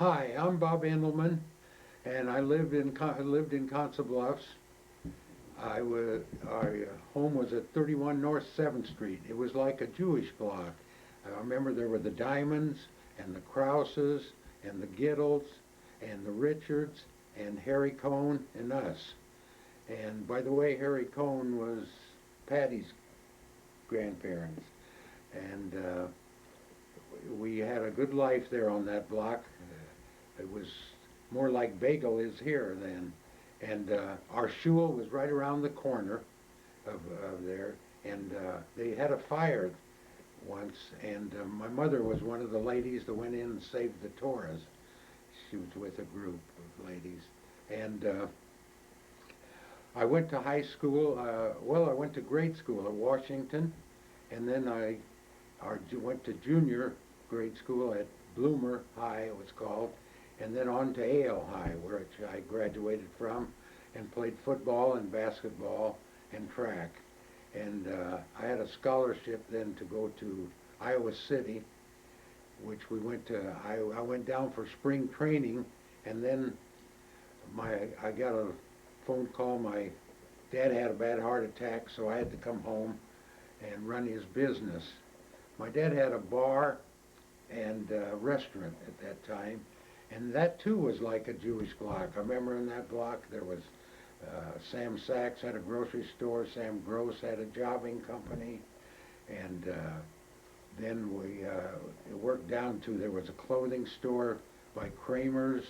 Hi, I'm Bob Endelman, and I lived in Council Bluffs. Our home was at 31 North 7th Street. It was like a Jewish block. I remember there were the Diamonds and the Krauses and the Gittles and the Richards and Harry Cohn and us. And by the way, Harry Cohn was Patty's grandparents. And we had a good life there on that block. It was more like Bagel is here then. And our shul was right around the corner of there. And they had a fire once. And my mother was one of the ladies that went in and saved the Torahs. She was with a group of ladies. And I went to high school. I went to grade school at Washington. And then I went to junior grade school at Bloomer High, it was called, and then on to Ale High, where I graduated from, and played football and basketball and track. And I had a scholarship then to go to Iowa City, which we went to. I went down for spring training, and then I got a phone call. My dad had a bad heart attack, so I had to come home and run his business. My dad had a bar and restaurant at that time, and that too was like a Jewish block. I remember in that block there was Sam Sachs had a grocery store, Sam Gross had a jobbing company, and then it worked down to there was a clothing store by Kramer's,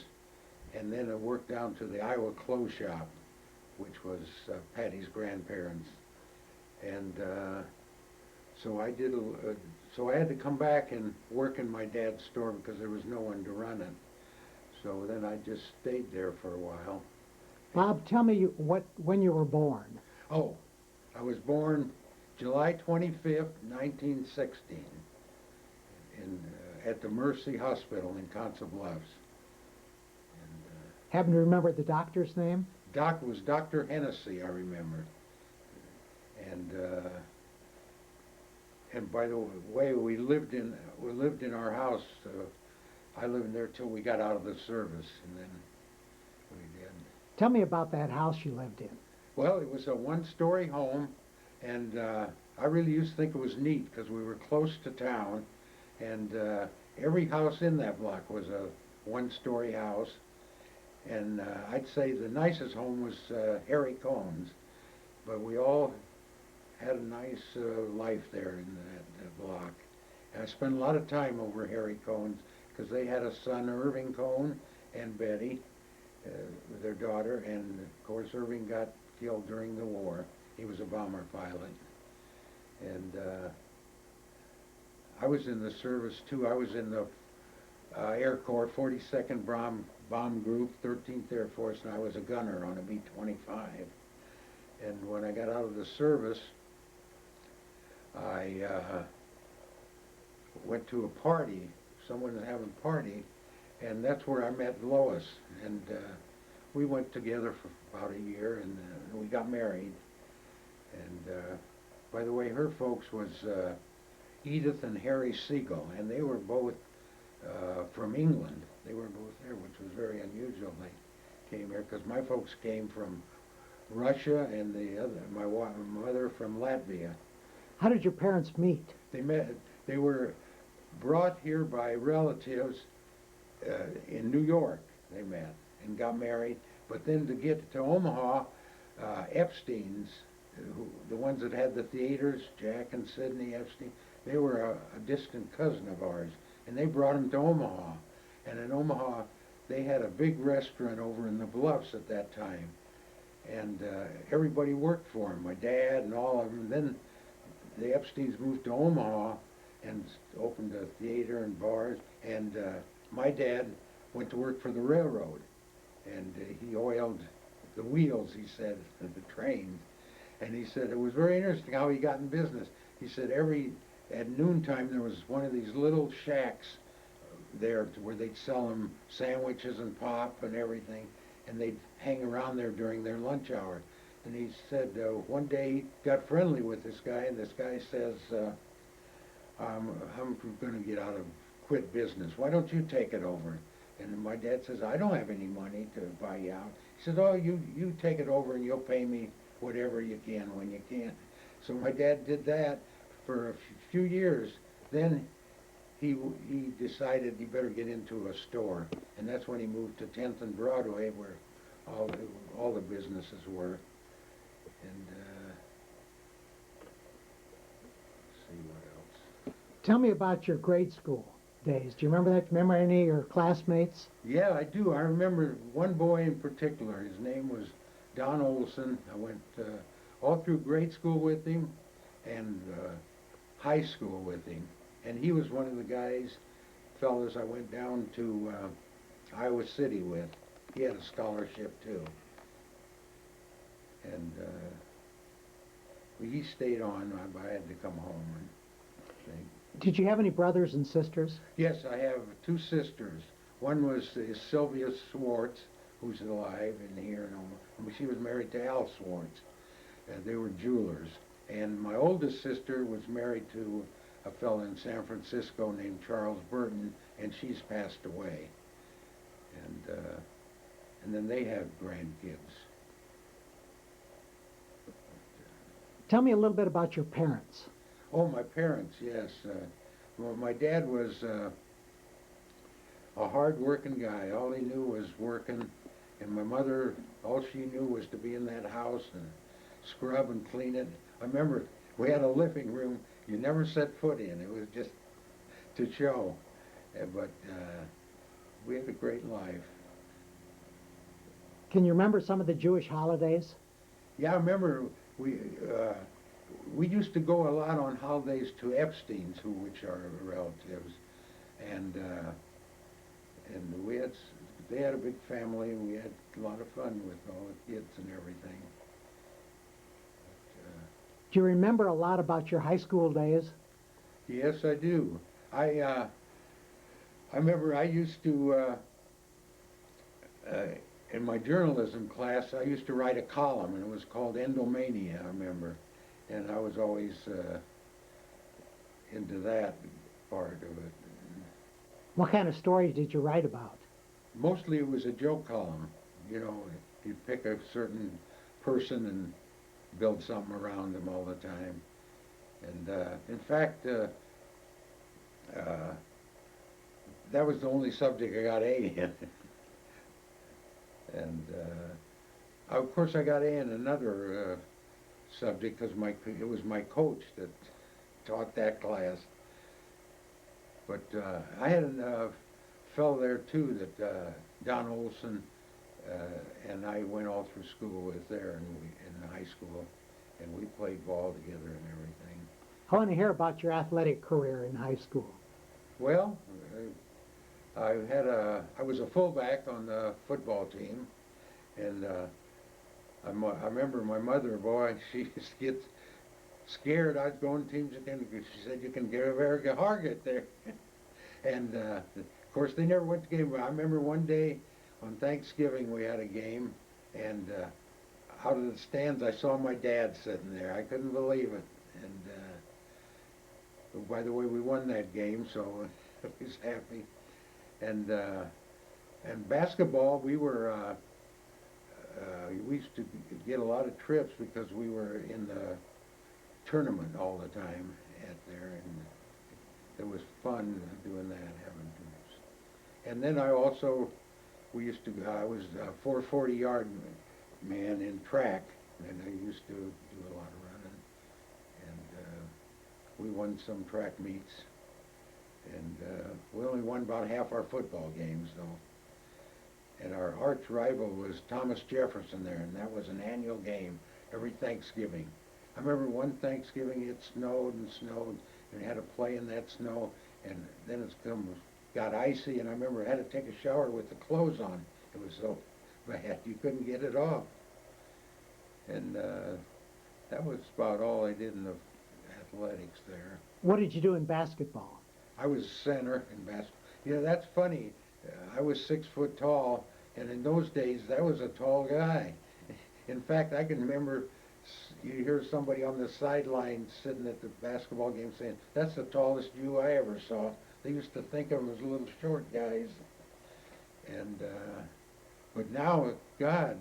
and then it worked down to the Iowa Clothes Shop, which was Patty's grandparents. And so so I had to come back and work in my dad's store because there was no one to run it. So then I just stayed there for a while. Bob, tell me when you were born. Oh, I was born July 25th, 1916, at the Mercy Hospital in Council Bluffs. And, Happen to remember the doctor's name? Doc was Dr. Hennessy, I remember. And by the way, we lived in our house. I lived there till we got out of the service, and then we did. Tell me about that house you lived in. Well, it was a one-story home, and I really used to think it was neat because we were close to town, and every house in that block was a one-story house. And I'd say the nicest home was Harry Cohn's, but we all had a nice life there in that block. And I spent a lot of time over Harry Cohn's because they had a son, Irving Cohn, and Betty, their daughter, and of course Irving got killed during the war. He was a bomber pilot. And I was in the service too. I was in the Air Corps 42nd Bomb Group, 13th Air Force, and I was a gunner on a B-25. And when I got out of the service, I went to a party. Someone was having a party, and that's where I met Lois. And we went together for about a year, and we got married. And by the way, her folks was Edith and Harry Siegel, and they were both from England. They were both there, which was very unusual. They came here because my folks came from Russia, and my mother from Latvia. How did your parents meet? They were brought here by relatives in New York. They met and got married. But then to get to Omaha, Epstein's, the ones that had the theaters, Jack and Sidney Epstein, they were a distant cousin of ours, and they brought them to Omaha. And in Omaha, they had a big restaurant over in the Bluffs at that time, and everybody worked for them. My dad and all of them. Then the Epsteins moved to Omaha and opened a theater and bars, and my dad went to work for the railroad, and he oiled the wheels, he said, of the trains. And he said it was very interesting how he got in business. He said at noontime there was one of these little shacks there where they'd sell them sandwiches and pop and everything, and they'd hang around there during their lunch hour. And he said one day he got friendly with this guy, and this guy says, I'm going to quit business. Why don't you take it over? And my dad says, I don't have any money to buy you out. He says, oh, you take it over and you'll pay me whatever you can when you can. So my dad did that for a few years. Then he decided he better get into a store. And that's when he moved to 10th and Broadway where all the businesses were. And let's see what else. Tell me about your grade school days. Do you remember that? Remember any of your classmates? Yeah, I do. I remember one boy in particular. His name was Don Olson. I went all through grade school with him and high school with him. And he was one of the fellas I went down to Iowa City with. He had a scholarship too. And he stayed on. I had to come home and thing. Did you have any brothers and sisters? Yes, I have two sisters. One is Sylvia Swartz, who's alive in here in Omaha. She was married to Al Swartz. They were jewelers. And my oldest sister was married to a fellow in San Francisco named Charles Burton, and she's passed away. And then they have grandkids. Tell me a little bit about your parents. Oh, my parents, yes. Well, my dad was a hard-working guy. All he knew was working. And my mother, all she knew was to be in that house and scrub and clean it. I remember we had a living room you never set foot in. It was just to show. But we had a great life. Can you remember some of the Jewish holidays? Yeah, I remember we used to go a lot on holidays to Epstein's, which are relatives, and they had a big family, and we had a lot of fun with all the kids and everything. Do you remember a lot about your high school days? Yes, I do. I remember I used to in my journalism class I used to write a column, and it was called Endelmania, I remember. And I was always into that part of it. What kind of stories did you write about? Mostly it was a joke column. You know, you'd pick a certain person and build something around them all the time. And in fact, that was the only subject I got A in. And of course I got A in another subject because it was my coach that taught that class. But I had a fellow there too that Don Olson and I went all through school with there in high school, and we played ball together and everything. I want to hear about your athletic career in high school. Well, I was a fullback on the football team, and I remember my mother, boy, she gets scared. I was going to teams again because she said, you can get a very good target there. And of course, they never went to game. I remember one day on Thanksgiving we had a game, and out of the stands I saw my dad sitting there. I couldn't believe it. And by the way, we won that game, so I was happy. And basketball, we used to get a lot of trips because we were in the tournament all the time at there, and it was fun doing that, having trips. And then I was a 440-yard man in track, and I used to do a lot of running. And we won some track meets, and we only won about half our football games, though. And our arch rival was Thomas Jefferson there, and that was an annual game every Thanksgiving. I remember one Thanksgiving it snowed and snowed, and we had to play in that snow, and then got icy, and I remember I had to take a shower with the clothes on. It was so bad, you couldn't get it off. And that was about all I did in the athletics there. What did you do in basketball? I was center in basketball. You know, that's funny. I was 6 foot tall, and in those days, that was a tall guy. In fact, I can remember you hear somebody on the sideline sitting at the basketball game saying, "That's the tallest Jew I ever saw." They used to think of them as little short guys. And but now, God,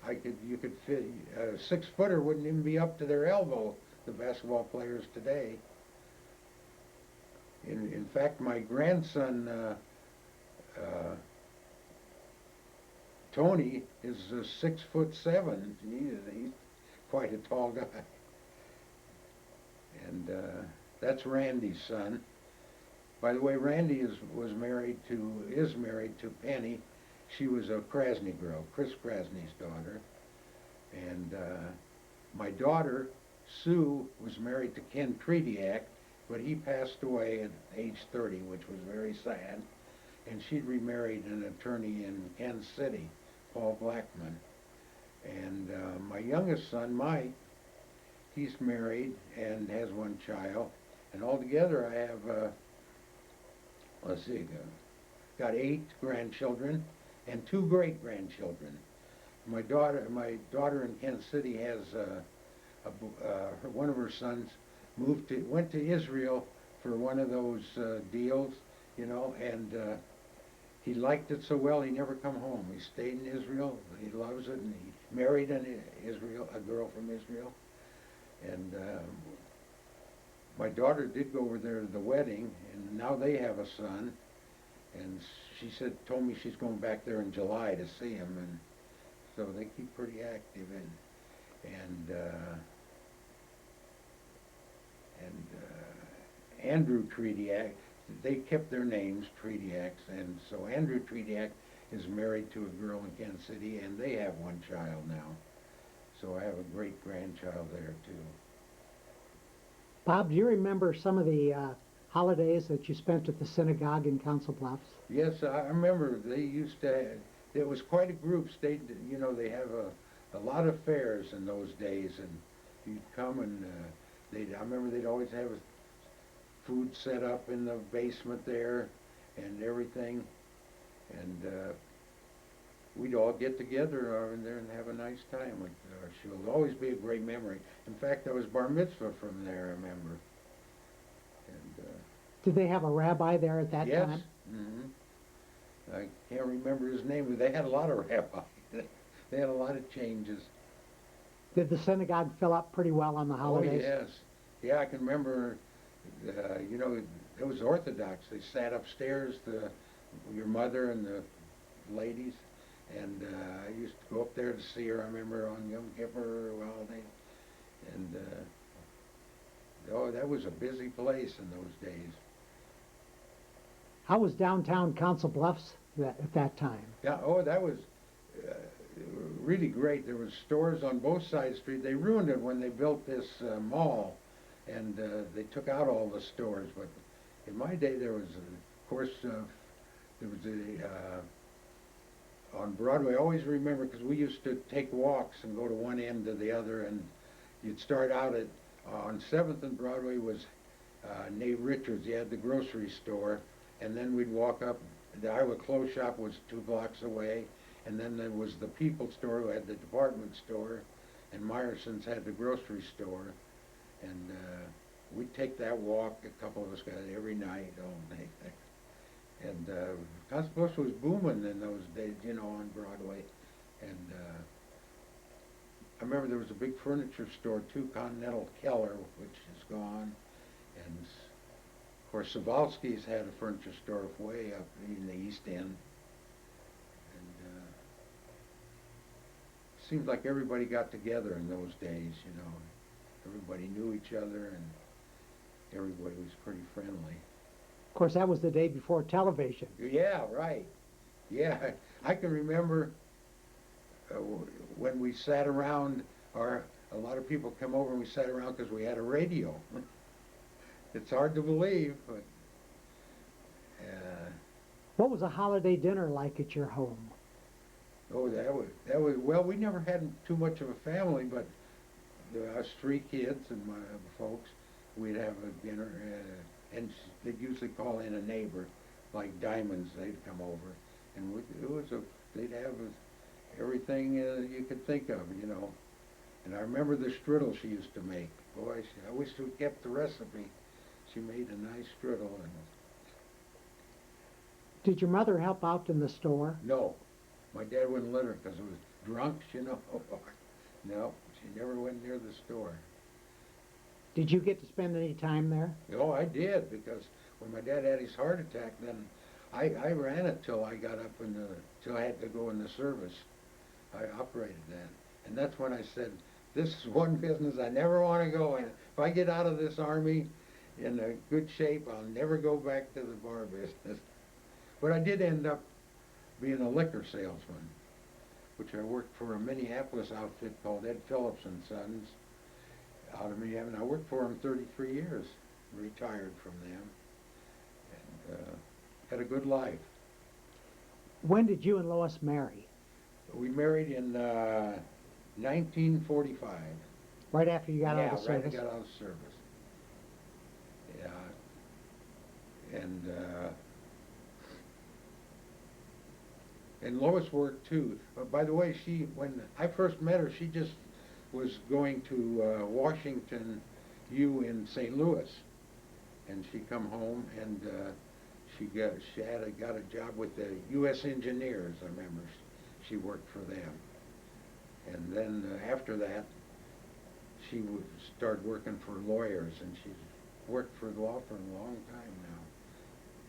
you could fit a 6-footer wouldn't even be up to their elbow. The basketball players today. In fact, my grandson Tony is 6'7". He's quite a tall guy. And that's Randy's son. By the way, Randy is married to Penny. She was a Krasny girl, Chris Krasny's daughter. And my daughter, Sue, was married to Ken Trediak, but he passed away at age 30, which was very sad. And she'd remarried an attorney in Kansas City, Paul Blackman. And my youngest son, Mike, he's married and has one child. And altogether I have, let's see, got 8 grandchildren and 2 great-grandchildren. My daughter in Kansas City has one of her sons went to Israel for one of those deals, and he liked it so well he never come home. He stayed in Israel. He loves it, and he married a girl from Israel. And my daughter did go over there to the wedding, and now they have a son. And she told me she's going back there in July to see him, and so they keep pretty active. And Andrew Trediak, they kept their names, Trediaks, and so Andrew Trediak is married to a girl in Kansas City, and they have one child now. So I have a great-grandchild there, too. Bob, do you remember some of the holidays that you spent at the synagogue in Council Bluffs? Yes, I remember they used to, it was quite a group. They have a lot of fairs in those days, and you'd come and I remember they'd always have food set up in the basement there and everything, and we'd all get together in there and have a nice time. She'll always be a great memory. In fact, I was bar mitzvah from there, I remember. And did they have a rabbi there at that yes. time? Mm-hmm. I can't remember his name, but they had a lot of rabbis. They had a lot of changes. Did the synagogue fill up pretty well on the holidays? Oh, yes. Yeah, I can remember, it was Orthodox. They sat upstairs, your mother and the ladies, and I used to go up there to see her, I remember, on Yom Kippur holiday. And, that was a busy place in those days. How was downtown Council Bluffs at that time? Yeah, that was really great. There was stores on both sides of the street. They ruined it when they built this mall, and they took out all the stores. But in my day, there was, of course, there was on Broadway. I always remember because we used to take walks and go to one end to the other, and you'd start out on 7th and Broadway was Nate Richards. He had the grocery store, and then we'd walk up. The Iowa Clothes Shop was 2 blocks away, and then there was the People Store who had the department store, and Meyerson's had the grocery store, and we'd take that walk. A couple of us got it every night, all day. And Council Bluffs was booming in those days, on Broadway. And I remember there was a big furniture store too, Continental Keller, which is gone. And of course, Savalsky's had a furniture store way up in the East End. And it seemed like everybody got together in those days, Everybody knew each other, and everybody was pretty friendly. Of course, that was the day before television. Yeah, right. Yeah, I can remember when we sat around, or a lot of people come over and we sat around because we had a radio. It's hard to believe, but what was a holiday dinner like at your home? oh, that was well. We never had too much of a family, but us 3 kids and my folks, we'd have a dinner, and they'd usually call in a neighbor, like Diamonds. They'd come over, and they'd have everything you could think of, And I remember the strudel she used to make. Boy, I wish we kept the recipe. She made a nice strudel, Did your mother help out in the store? No, my dad wouldn't let her because it was drunks, you know. No, she never went near the store. Did you get to spend any time there? Oh, I did, because when my dad had his heart attack, then I ran it till I got up till I had to go in the service. I operated that. And that's when I said, this is one business I never want to go in. If I get out of this Army in a good shape, I'll never go back to the bar business. But I did end up being a liquor salesman, which I worked for a Minneapolis outfit called Ed Phillips and Sons out of Minneapolis. I worked for them 33 years, retired from them, and had a good life. When did you and Lois marry? We married in 1945. Right after you got out of the right, I service? got out of service. Yeah, and Lois worked too. By the way, when I first met her, she just was going to Washington U in St. Louis, and she come home and she got a job with the U.S. Engineers. I remember she worked for them, and then after that, she would start working for lawyers, and she's worked for the law firm a long time now,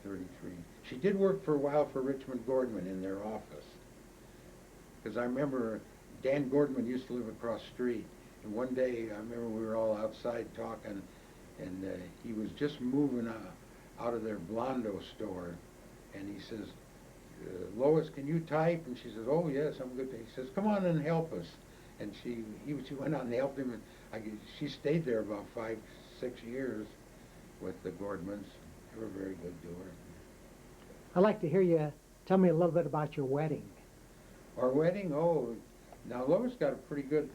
33. She did work for a while for Richmond Gordman in their office, because I remember Dan Gordman used to live across the street, and one day I remember we were all outside talking, and he was just moving out of their Blondo store, and he says, Lois, can you type? And she says, oh yes, I'm good. He says, come on and help us. And she went out and helped him, and she stayed there about 5, 6 years with the Gordmans. They were very good to her. I'd like to hear you tell me a little bit about your wedding. Our wedding, oh, now Lois got a pretty good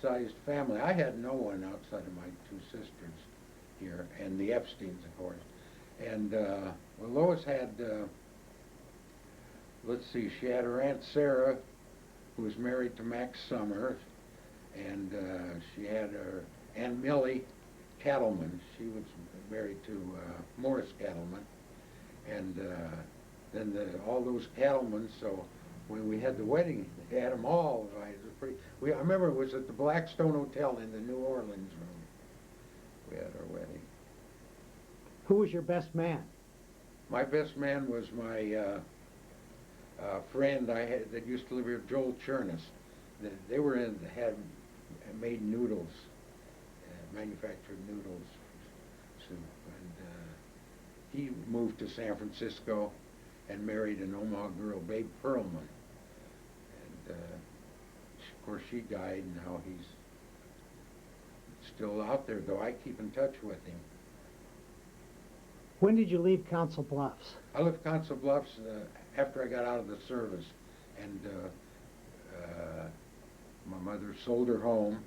sized family. I had no one outside of my 2 sisters here, and the Epsteins, of course. And well, Lois had, let's see, she had her Aunt Sarah, who was married to Max Summers, and she had her Aunt Millie Cattleman. She was married to Morris Cattleman, and then all those Cattlemans. So when we had the wedding, they had them all. I remember it was at the Blackstone Hotel in the New Orleans room. We had our wedding. Who was your best man? My best man was my friend I had that used to live here, Joel Chernus. They had made noodles, manufactured noodles soup, and he moved to San Francisco and married an Omaha girl, Babe Perlman. And of course she died, and now he's still out there, though I keep in touch with him. When did you leave Council Bluffs? I left Council Bluffs after I got out of the service, and my mother sold her home.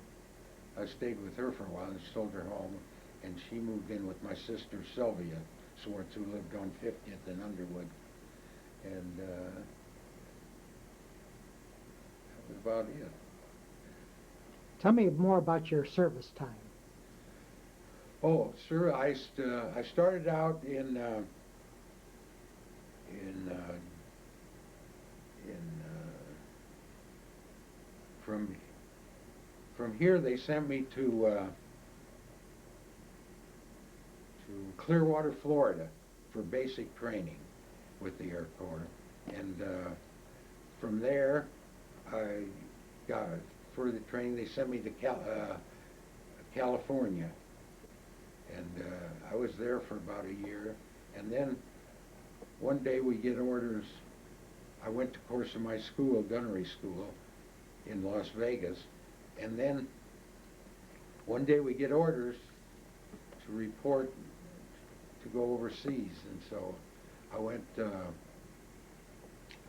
I stayed with her for a while, and she sold her home, and she moved in with my sister Sylvia Swartz, who lived on 50th in Underwood, and that was about it. Tell me more about your service time. Oh, sir, I started out in from here they sent me to Clearwater, Florida, for basic training with the Air Corps, and from there I got further training. They sent me to California. And I was there for about a year, and then one day we get orders. I went to course in my school, gunnery school, in Las Vegas, and then one day we get orders to report to go overseas, and so I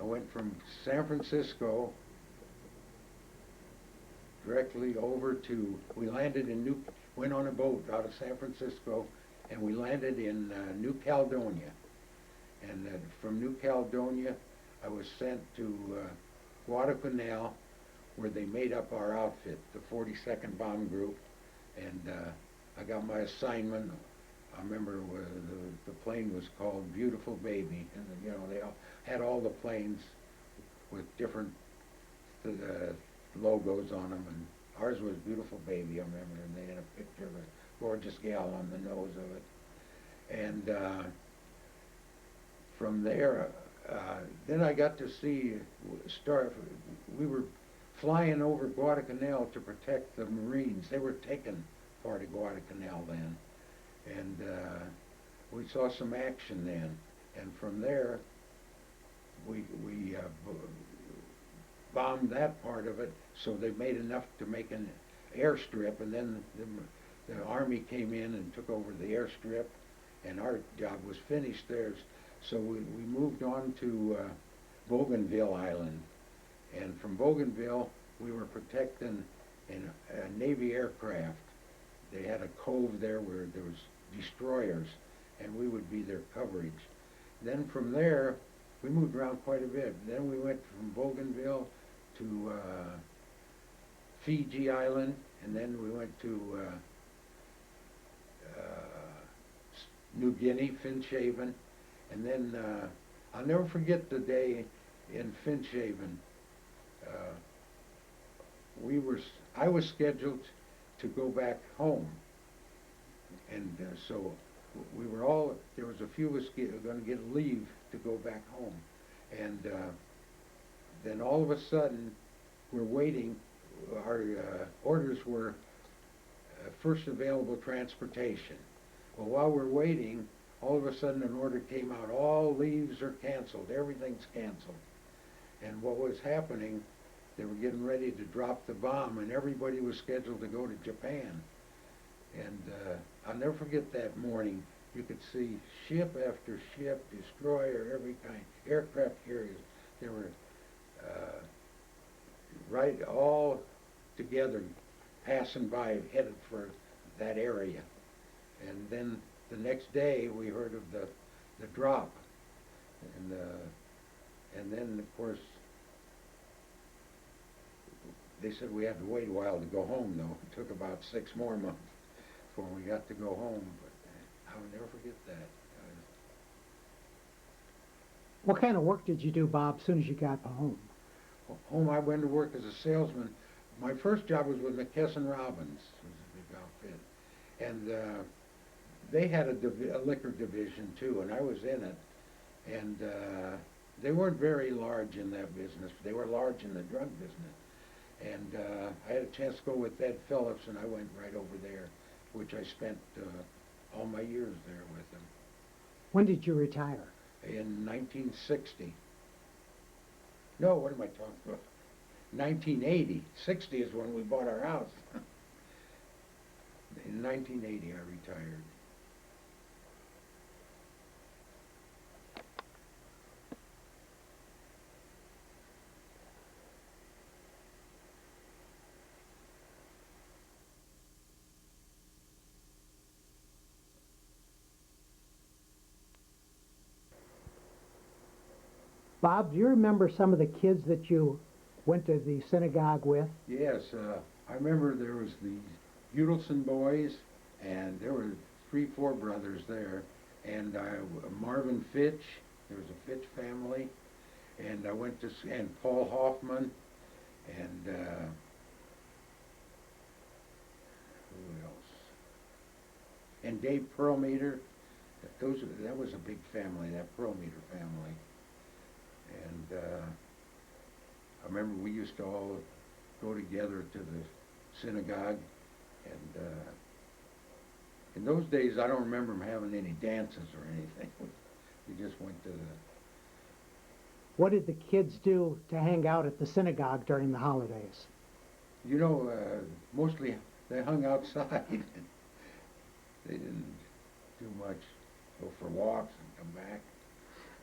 went from San Francisco directly over to, we landed in went on a boat out of San Francisco, and we landed in New Caledonia. And from New Caledonia, I was sent to Guadalcanal, where they made up our outfit, the 42nd Bomb Group, and I got my assignment I remember the plane was called Beautiful Baby, and you know they all had all the planes with different uh, logos on them, and ours was Beautiful Baby. I remember, and they had a picture of a gorgeous gal on the nose of it, and from there, then I got to see start. We were flying over Guadalcanal to protect the Marines. They were taking part of Guadalcanal then, and we saw some action then. And from there, we bombed that part of it. So they made enough to make an airstrip, and then the Army came in and took over the airstrip, and our job was finished there. So we moved on to Bougainville Island, and from Bougainville we were protecting a Navy aircraft. They had a cove there where there was destroyers, and we would be their coverage. Then from there we moved around quite a bit. Then we went from Bougainville to Fiji Island, and then we went to New Guinea, Finchhaven. And then I'll never forget the day in Finchhaven. I was scheduled to go back home, and so we were all. There was a few of us going to get leave to go back home, and then all of a sudden we're waiting. Our orders were first available transportation. Well, while we're waiting, all of a sudden an order came out, all leaves are canceled, everything's canceled. And what was happening, they were getting ready to drop the bomb, and everybody was scheduled to go to Japan. And I'll never forget that morning. You could see ship after ship, destroyer, every kind, aircraft carriers. They were right all together, passing by, headed for that area. And then the next day we heard of the drop, and then of course they said we had to wait a while to go home. Though it took about 6 more months before we got to go home. But I will never forget that. What kind of work did you do, Bob, as soon as you got home? Home, I went to work as a salesman. My first job was with McKesson Robbins. It was a big outfit, and they had a liquor division too, and I was in it. And they weren't very large in that business. They were large in the drug business. And I had a chance to go with Ed Phillips, and I went right over there, which I spent all my years there with him. When did you retire? In 1960. No, what am I talking about? 1980. 60 is when we bought our house. In 1980, I retired. Bob, do you remember some of the kids that you went to the synagogue with? Yes, I remember there was the Udelson boys, and there were 3, 4 brothers there, and Marvin Fitch. There was a Fitch family, and I went to and Paul Hoffman, and who else? And Dave Perlmeter. That was a big family, that Perlmeter family. And I remember we used to all go together to the synagogue, and in those days I don't remember them having any dances or anything. We just went to the... What did the kids do to hang out at the synagogue during the holidays? You know, mostly they hung outside. They didn't do much. Go for walks and come back.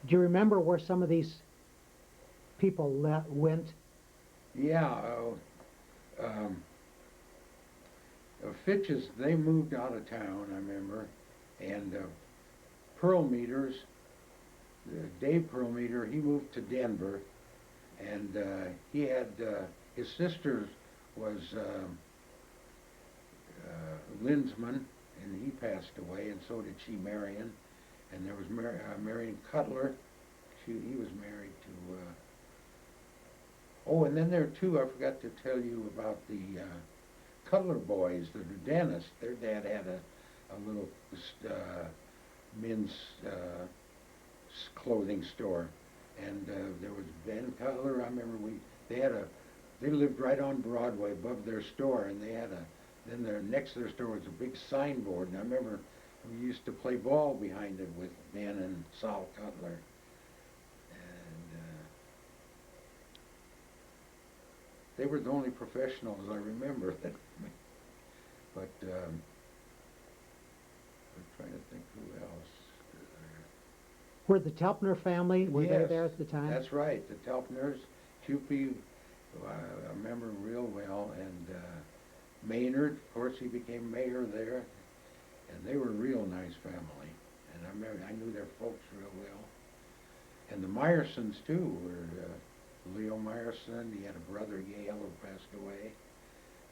Do you remember where some of these people went? Yeah, Fitches, they moved out of town, I remember, and Perlmeters, Dave Perlmeter, he moved to Denver, and he had, his sister was Linsman, and he passed away, and so did she, Marion. And there was Marion Cutler. He was married to. Oh, and then there too, I forgot to tell you about the Cutler boys, the dentists. Their dad had a little men's clothing store, and there was Ben Cutler. I remember they lived right on Broadway above their store, and they had then there next to their store was a big signboard, and I remember we used to play ball behind it with Ben and Sal Cutler. And they were the only professionals I remember. But I'm trying to think who else. Were the Telpner family, were they Yes, there at the time? That's right. The Telpners, Cupie, I remember real well, and Maynard, of course, he became mayor there, and they were a real nice family. And I knew their folks real well. And the Meyersons too were Leo Meyerson. He had a brother Yale who passed away,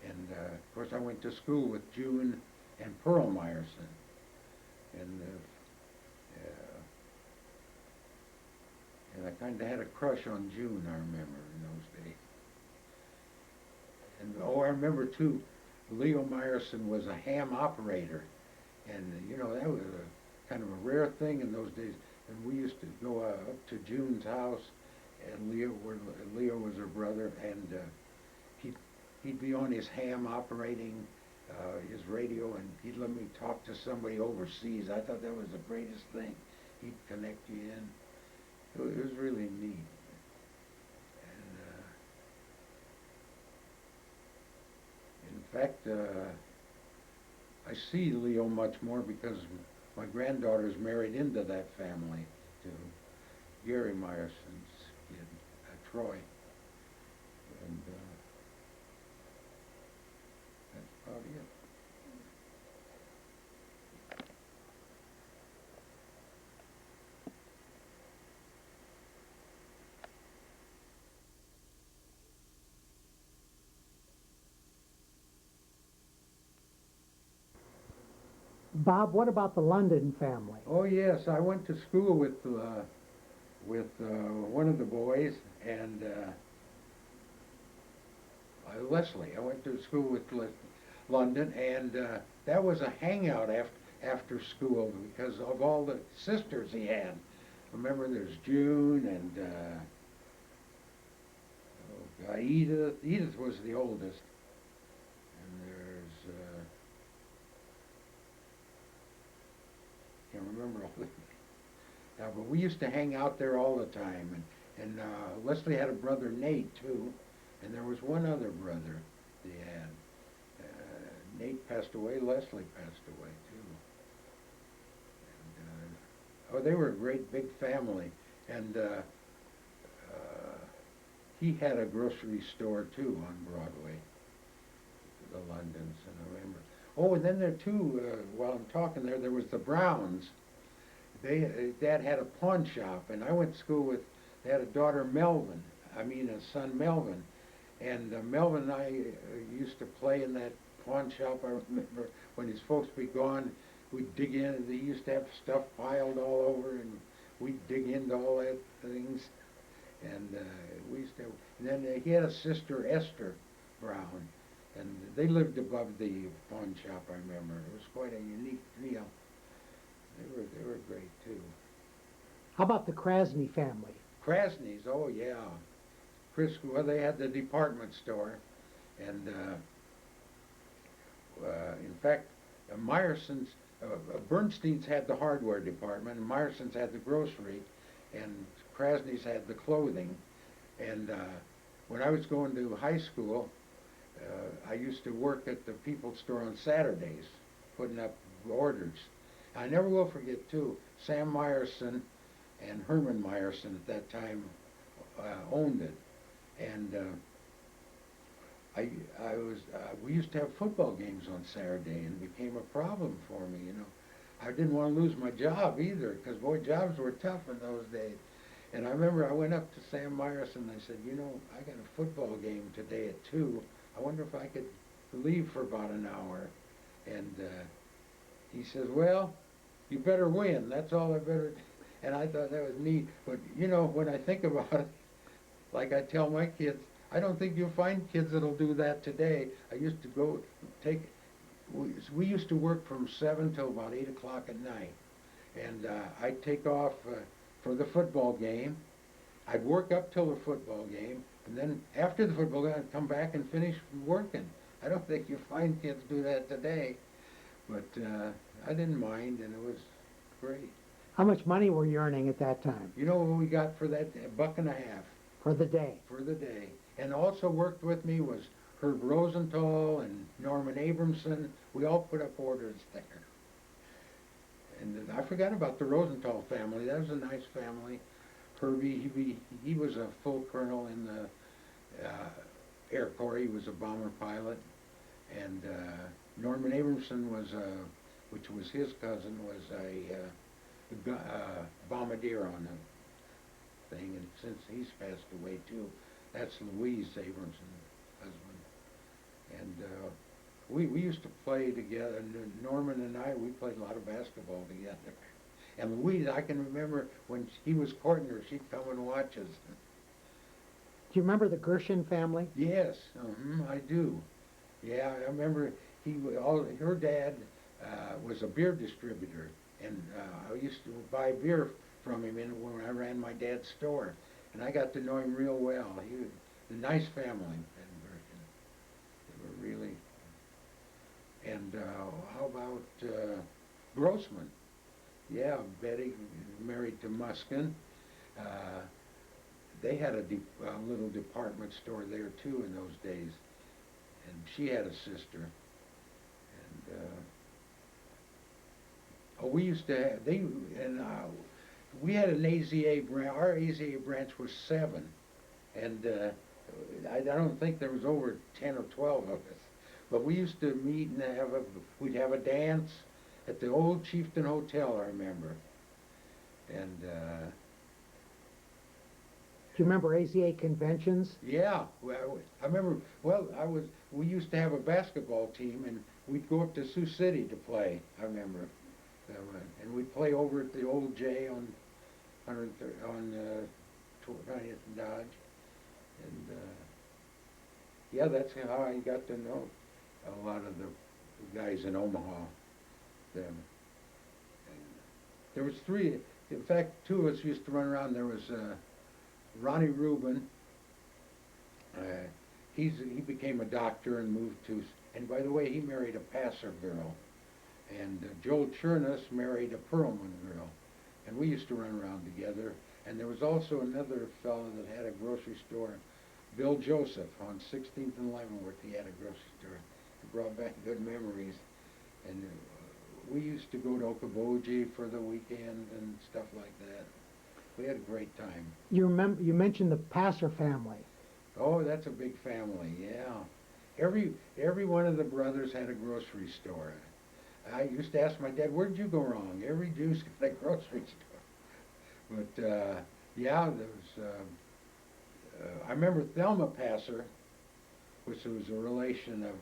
and of course I went to school with June and Pearl Meyerson, and I kind of had a crush on June, I remember, in those days. And I remember too, Leo Meyerson was a ham operator, and that was a kind of a rare thing in those days. And we used to go up to June's house, and Leo was her brother, and he'd be on his ham operating his radio, and he'd let me talk to somebody overseas. I thought that was the greatest thing. He'd connect you in. It was really neat. And in fact, I see Leo much more because my granddaughter's married into that family, to Gary Meyerson's kid, Troy. And that's about it. Bob, what about the London family? Oh yes, I went to school with one of the boys, and Leslie. I went to school with London, and that was a hangout after school because of all the sisters he had. Remember, there's June and Edith. Edith was the oldest, and there's can't remember all the now, but we used to hang out there all the time, and Leslie had a brother Nate too, and there was one other brother they had. Nate passed away. Leslie passed away too. And, they were a great big family, and he had a grocery store too on Broadway, the Londons, and I remember. Oh, and then there too, while I'm talking there was the Browns. Dad had a pawn shop, and I went to school with, they had a daughter a son Melvin, and Melvin and I used to play in that pawn shop. I remember when his folks would be gone, we'd dig in, and they used to have stuff piled all over, and we'd dig into all that things, and we used to, and then he had a sister, Esther Brown, and they lived above the pawn shop, I remember. It was quite a unique deal. They were great too. How about the Krasny family? Krasny's, oh yeah. Well, they had the department store, and in fact, Meyerson's, Bernstein's had the hardware department, and Meyerson's had the grocery, and Krasny's had the clothing. And when I was going to high school, I used to work at the People's Store on Saturdays, putting up orders. I never will forget, too, Sam Meyerson and Herman Meyerson at that time owned it. And we used to have football games on Saturday, and it became a problem for me, I didn't want to lose my job either, because, boy, jobs were tough in those days. And I remember I went up to Sam Meyerson and I said, I got a football game today at 2. I wonder if I could leave for about an hour. And he says, well, you better win. That's all I better. And I thought that was neat. But you know, when I think about it, like I tell my kids, I don't think you'll find kids that'll do that today. I used to go take. We used to work from 7 till about 8 o'clock at night, and I'd take off for the football game. I'd work up till the football game, and then after the football game, I'd come back and finish working. I don't think you find kids do that today, but I didn't mind, and it was great. How much money were you earning at that time You know what we got for that? $1.50 for the day? for the day. And also worked with me was Herb Rosenthal and Norman Abramson. We all put up orders there. And I forgot about the Rosenthal family. That was a nice family. Herbie, he was a full colonel in the Air Corps. He was a bomber pilot. And Norman Abramson was, which was his cousin, was a bombardier on the thing. And since he's passed away too, that's Louise Abramson's husband. And we used to play together. Norman and I, we played a lot of basketball together. And Louise, I can remember when he was courting her, she'd come and watch us. Do you remember the Gershon family? Yes, I do. Yeah, I remember her dad was a beer distributor, and I used to buy beer from him when I ran my dad's store, and I got to know him real well. He was a nice family, and they were really. And how about Grossman? Yeah, Betty married to Muskin. They had a little department store there too in those days, and she had a sister. And we used to have we had an AZA branch. Our AZA branch was 7, and I don't think there was over 10 or 12 of us. But we used to meet and we'd have a dance at the old Chieftain Hotel, I remember. And Do you remember AZA conventions? yeah, well, I remember. Well, we used to have a basketball team, and we'd go up to Sioux City to play. I remember, and we'd play over at the old J on 20th and Dodge, and yeah, that's how I got to know a lot of the guys in Omaha. Them. And there was 3. In fact, 2 of us used to run around. There was Ronnie Rubin. He became a doctor and moved to. And by the way, he married a Passer girl. And Joel Chernus married a Perlman girl. And we used to run around together. And there was also another fellow that had a grocery store, Bill Joseph, on 16th and Leavenworth. He had a grocery store. It brought back good memories. And we used to go to Okoboji for the weekend and stuff like that. We had a great time. You mentioned the Passer family. Oh, that's a big family, yeah. Every one of the brothers had a grocery store. I used to ask my dad, where'd you go wrong? Every Jew's got a grocery store. But, yeah, there was, I remember Thelma Passer, which was a relation of,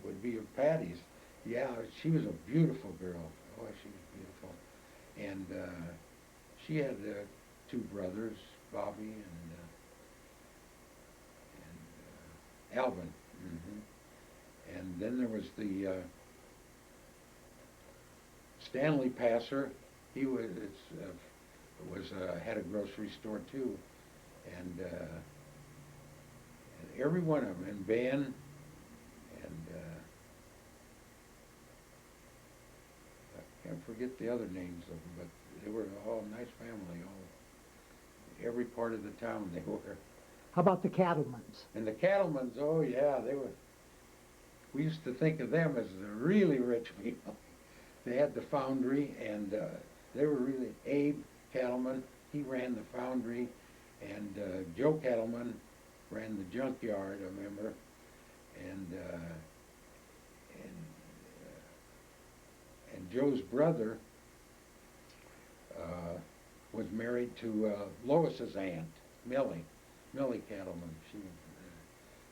would be of Patty's. Yeah, she was a beautiful girl. Oh, she was beautiful. And she had 2 brothers, Bobby and Alvin. And then there was the Stanley Passer. He had a grocery store too, and every one of them, and Ben. I can't forget the other names of them, but they were all a nice family. Every part of the town they were. How about the Cattlemans? And the Cattlemans, oh yeah, they were. We used to think of them as the really rich people. They had the foundry, and they were really. Abe Cattleman, he ran the foundry, and Joe Cattleman ran the junkyard, I remember, and Joe's brother was married to Lois's aunt, Millie Cattleman.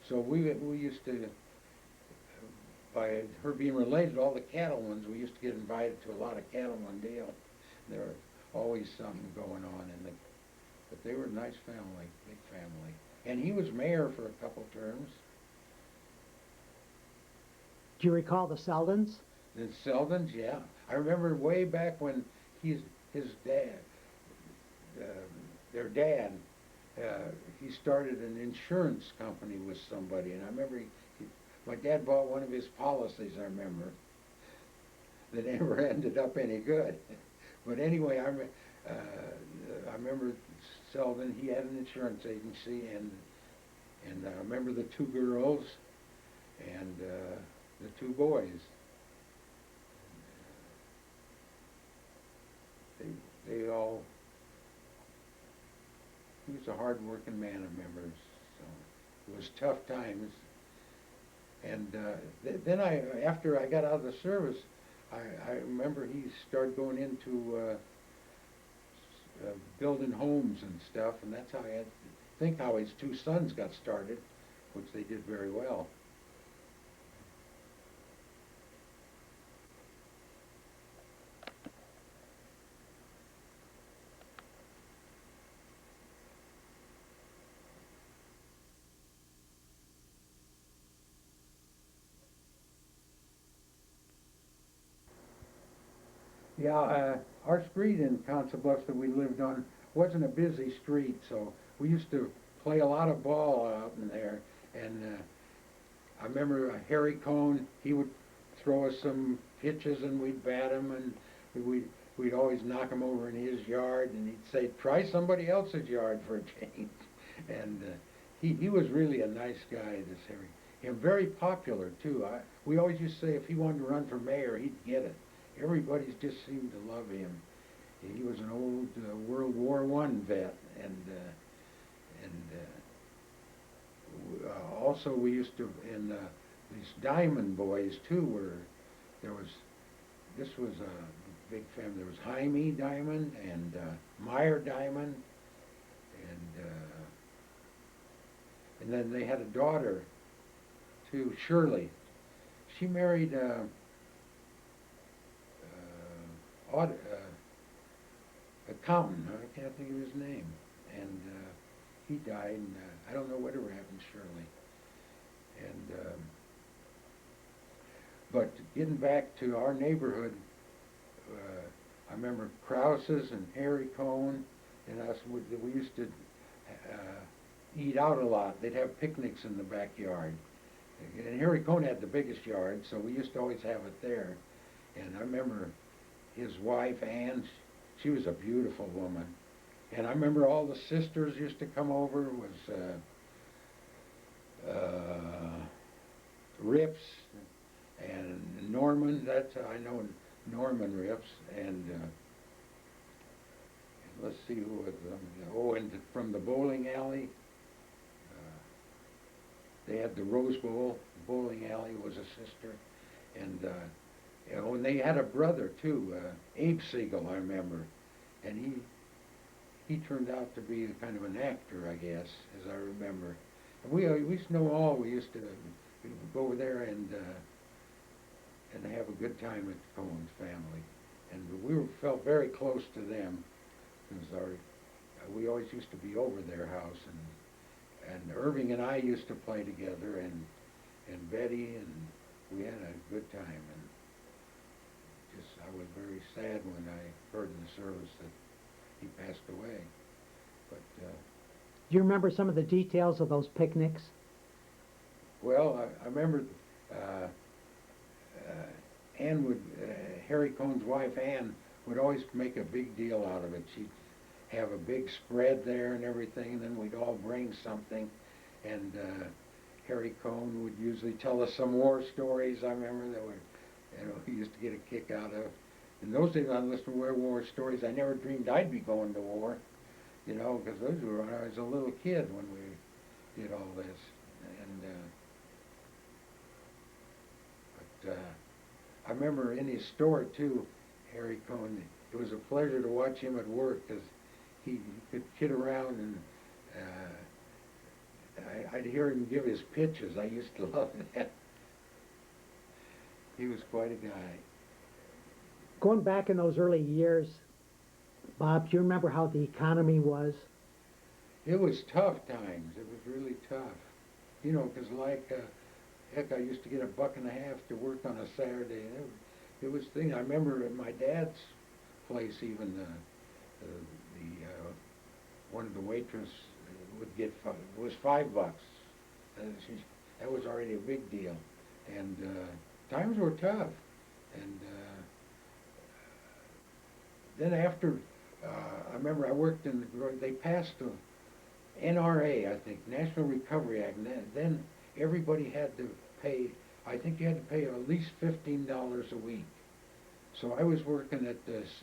So we used to by her being related to all the cattlemen's, we used to get invited to a lot of cattlemen deal. There was always something going on but they were a nice family, big family. And he was mayor for a couple terms. Do you recall the Seldons? The Seldons, yeah. I remember way back when his dad, uh, their dad, he started an insurance company with somebody, and I remember my dad bought one of his policies, I remember, that never ended up any good. But anyway, I remember Selden, he had an insurance agency, and I remember the two girls and the two boys. They all, he was a hard-working man, I remember, so it was tough times. And then after I got out of the service, I remember he started going into building homes and stuff, and that's how I think how his two sons got started, which they did very well. Yeah, our street in Council Bluffs that we lived on wasn't a busy street, so we used to play a lot of ball out in there. And I remember Harry Cohn, he would throw us some pitches and we'd bat him, and we'd always knock him over in his yard, and he'd say, try somebody else's yard for a change. And he was really a nice guy, this Harry. And very popular, too. We always used to say if he wanted to run for mayor, he'd get it. Everybody just seemed to love him. He was an old World War I vet, and also we used to, and these Diamond boys too this was a big family. There was Jaime Diamond and Meyer Diamond, and then they had a daughter too, Shirley. She married accountant, I can't think of his name, and he died, and I don't know whatever happened to Shirley. And but getting back to our neighborhood, I remember Krause's and Harry Cohn and us. We used to eat out a lot. They'd have picnics in the backyard, and Harry Cohn had the biggest yard, so we used to always have it there. And I remember his wife, Ann, she was a beautiful woman. And I remember all the sisters used to come over. It was Rips and Norman. That's how I know Norman Rips. And let's see who was, and from the bowling alley, they had the Rose Bowl. Bowling alley was a sister. And and they had a brother too, Abe Siegel, I remember, and he turned out to be kind of an actor, I guess, as I remember. And we used to know all. We used to go over there and have a good time with the Cohen's family, and felt very close to them because we always used to be over their house, and Irving and I used to play together, and Betty, and we had a good time. And I was very sad when I heard in the service that he passed away. But do you remember some of the details of those picnics? Well, I remember Ann Harry Cohn's wife Ann would always make a big deal out of it. She'd have a big spread there and everything, and then we'd all bring something, and Harry Cohn would usually tell us some war stories. I remember that he used to get a kick out of. In those days, I listened to war stories. I never dreamed I'd be going to war, because those were when I was a little kid when we did all this. And but I remember in his store too, Harry Cohn. It was a pleasure to watch him at work because he could kid around, and I'd hear him give his pitches. I used to love that. He was quite a guy. Going back in those early years, Bob, do you remember how the economy was? It was tough times. It was really tough. You know, 'cause heck, I used to get $1.50 to work on a Saturday. It was thing. I remember at my dad's place, even one of the waitress would get it was $5. That was already a big deal. And times were tough. And then after, I remember I worked in they passed the NRA, I think, National Recovery Act, and then everybody had to pay, I think you had to pay at least $15 a week. So I was working at this,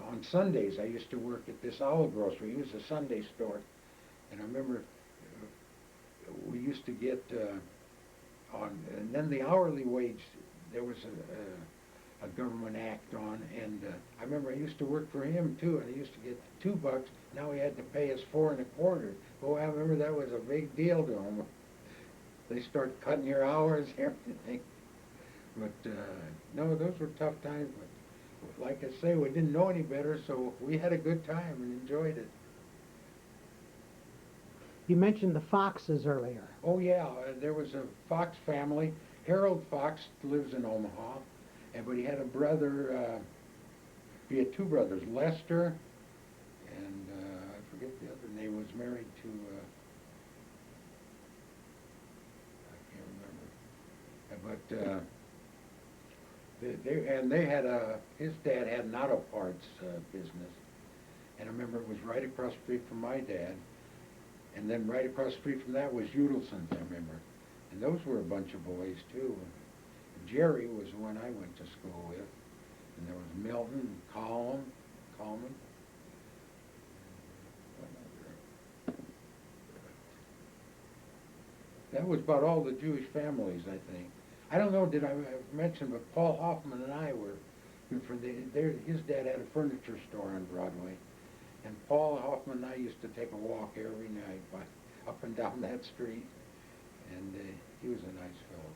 on Sundays I used to work at this Owl Grocery. It was a Sunday store. And I remember we used to get and then the hourly wage, there was a government act on, and I remember I used to work for him too, and I used to get $2. Now he had to pay us 4.25. Oh, I remember that was a big deal to him. They start cutting your hours and everything. But no, those were tough times. But like I say, we didn't know any better, so we had a good time and enjoyed it. You mentioned the Foxes earlier. Oh yeah, there was a Fox family. Harold Fox lives in Omaha, but he had a brother. He had two brothers, Lester, and I forget the other name. Was married to I can't remember. But they had his dad had an auto parts business, and I remember it was right across the street from my dad. And then right across the street from that was Udelson's, I remember. And those were a bunch of boys, too. And Jerry was the one I went to school with. And there was Milton and Coleman. That was about all the Jewish families, I think. I don't know, did I mention, but Paul Hoffman and I were from his dad had a furniture store on Broadway. And Paul Hoffman and I used to take a walk every night up and down that street, and he was a nice fellow.